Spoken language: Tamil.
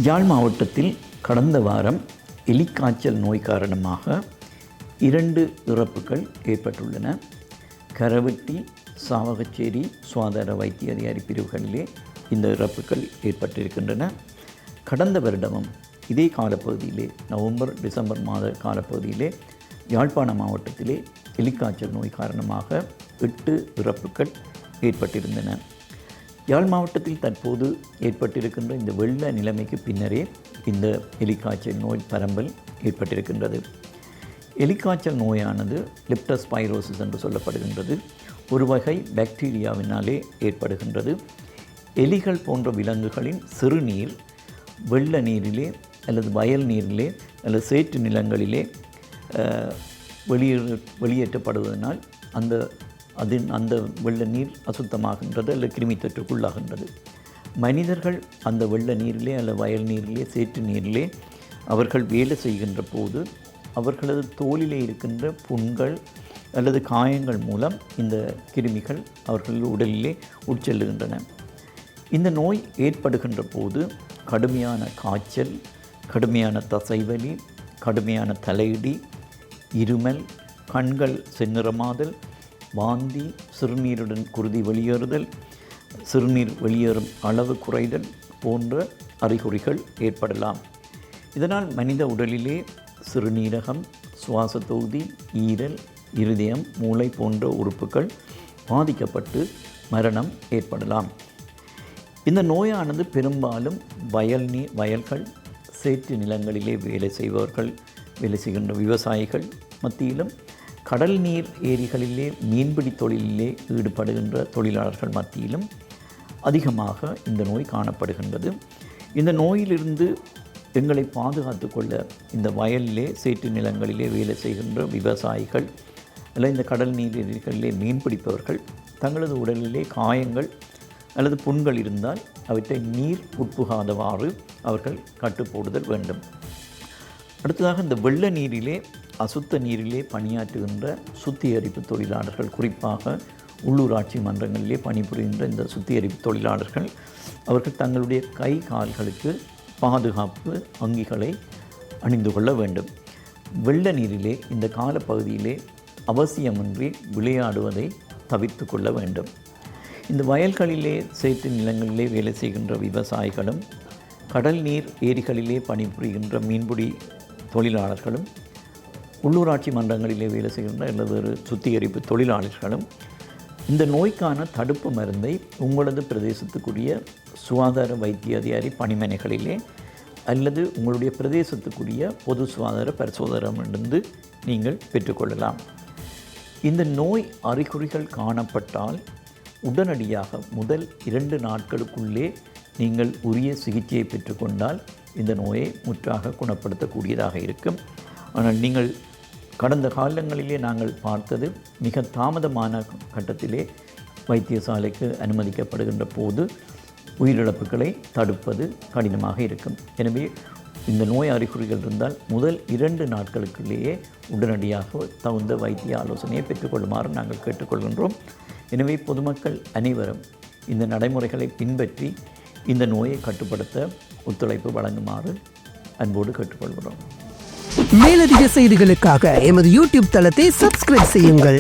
யாழ் மாவட்டத்தில் கடந்த வாரம் எலிக்காய்ச்சல் நோய் காரணமாக 2 இறப்புகள் ஏற்பட்டுள்ளன. கரவெட்டி, சாவகச்சேரி சுகாதார வைத்திய அதிகாரி பிரிவுகளிலே இந்த இறப்புகள் ஏற்பட்டிருக்கின்றன. கடந்த வருடமும் இதே காலப்பகுதியிலே நவம்பர் டிசம்பர் மாத காலப்பகுதியிலே யாழ்ப்பாண மாவட்டத்திலே எலிக்காய்ச்சல் நோய் காரணமாக 8 இறப்புகள் ஏற்பட்டிருந்தன. யாழ் மாவட்டத்தில் தற்போது ஏற்பட்டிருக்கின்ற இந்த வெள்ள நிலைமைக்கு பின்னரே இந்த எலிக்காய்ச்சல் நோய் பரம்பல் ஏற்பட்டிருக்கின்றது. எலிக்காய்ச்சல் நோயானது லெப்டோஸ்பைரோசிஸ் என்று சொல்லப்படுகின்றது. ஒரு வகை பாக்டீரியாவினாலே ஏற்படுகின்றது. எலிகள் போன்ற விலங்குகளின் சிறுநீர் வெள்ள நீரிலே அல்லது வயல் நீரிலே அல்லது சேற்று நிலங்களிலே வெளியேற்றப்படுவதனால் அந்த வெள்ள நீர் அசுத்தமாகின்றது அல்லது கிருமி தொற்றுக்குள்ளாகின்றது. மனிதர்கள் அந்த வெள்ள நீரிலே அல்லது வயல் நீரிலே சேற்று நீரிலே அவர்கள் வேலை செய்கின்ற போது அவர்களது தோலிலே இருக்கின்ற புண்கள் அல்லது காயங்கள் மூலம் இந்த கிருமிகள் அவர்கள் உடலிலே உட்செல்லுகின்றன. இந்த நோய் ஏற்படுகின்ற போது கடுமையான காய்ச்சல், கடுமையான தசைவலி, கடுமையான தலையிடி, இருமல், கண்கள் செந்நிறமாதல், வாந்தி, சிறுநீருடன் குருதி வெளியேறுதல், சிறுநீர் வெளியேறும் அளவு குறைதல் போன்ற அறிகுறிகள் ஏற்படலாம். இதனால் மனித உடலிலே சிறுநீரகம், சுவாச தொகுதி, ஈரல், இருதயம், மூளை போன்ற உறுப்புகள் பாதிக்கப்பட்டு மரணம் ஏற்படலாம். இந்த நோயானது பெரும்பாலும் வயல்கள், சேற்று நிலங்களிலே வேலை செய்கின்ற விவசாயிகள் மத்தியிலும், கடல் நீர் ஏரிகளிலே மீன்பிடி தொழிலிலே ஈடுபடுகின்ற தொழிலாளர்கள் மத்தியிலும் அதிகமாக இந்த நோய் காணப்படுகின்றது. இந்த நோயிலிருந்து எங்களை பாதுகாத்து கொள்ள இந்த வயலிலே சேற்று நிலங்களிலே வேலை செய்கின்ற விவசாயிகள் அல்லது இந்த கடல் நீர் ஏரிகளிலே மீன்பிடிப்பவர்கள் தங்களது உடலிலே காயங்கள் அல்லது புண்கள் இருந்தால் அவற்றை நீர் உட்புகாதவாறு அவர்கள் கட்டுப்போடுதல் வேண்டும். அடுத்ததாக இந்த வெள்ள நீரிலே அசுத்த நீரிலே பணியாற்றுகின்ற சுத்திகரிப்பு தொழிலாளர்கள், குறிப்பாக உள்ளூராட்சி மன்றங்களிலே பணிபுரிகின்ற இந்த சுத்திகரிப்பு தொழிலாளர்கள் அவர்கள் தங்களுடைய கை கால்களுக்கு பாதுகாப்பு அங்கிகளை அணிந்து கொள்ள வேண்டும். வெள்ள நீரிலே இந்த காலப்பகுதியிலே அவசியமின்றி விளையாடுவதை தவிர்த்து கொள்ள வேண்டும். இந்த வயல்களிலே சேற்று நிலங்களிலே வேலை செய்கின்ற விவசாயிகளும், கடல் நீர் ஏரிகளிலே பணிபுரிகின்ற மீன்பிடி தொழிலாளர்களும், உள்ளூராட்சி மன்றங்களிலே வேலை செய்கின்ற அல்லது ஒரு சுத்திகரிப்பு தொழிலாளர்களும் இந்த நோய்க்கான தடுப்பு மருந்தை உங்களது பிரதேசத்துக்குரிய சுகாதார வைத்திய அதிகாரி பணிமனைகளிலே அல்லது உங்களுடைய பிரதேசத்துக்குரிய பொது சுகாதார பரிசோதகரிடமிருந்து நீங்கள் பெற்றுக்கொள்ளலாம். இந்த நோய் அறிகுறிகள் காணப்பட்டால் உடனடியாக முதல் 2 நாட்களுக்குள்ளே நீங்கள் உரிய சிகிச்சையை பெற்றுக்கொண்டால் இந்த நோயை முற்றாக குணப்படுத்தக்கூடியதாக இருக்கும். ஆனால் நீங்கள் கடந்த காலங்களிலே நாங்கள் பார்த்தது மிக தாமதமான கட்டத்திலே வைத்தியசாலைக்கு அனுமதிக்கப்படுகின்ற போது உயிரிழப்புகளை தடுப்பது கடினமாக இருக்கும். எனவே இந்த நோய் அறிகுறிகள் இருந்தால் முதல் 2 நாட்களுக்குள்ளேயே உடனடியாக தகுந்த வைத்திய ஆலோசனையை பெற்றுக்கொள்ளுமாறு நாங்கள் கேட்டுக்கொள்கின்றோம். எனவே பொதுமக்கள் அனைவரும் இந்த நடைமுறைகளை பின்பற்றி இந்த நோயை கட்டுப்படுத்த ஒத்துழைப்பு வழங்குமாறு அன்போடு கேட்டுக்கொள்கிறோம். மேலதிக செய்திகளுக்காக எமது யூடியூப் தளத்தை சப்ஸ்கிரைப் செய்யுங்கள்.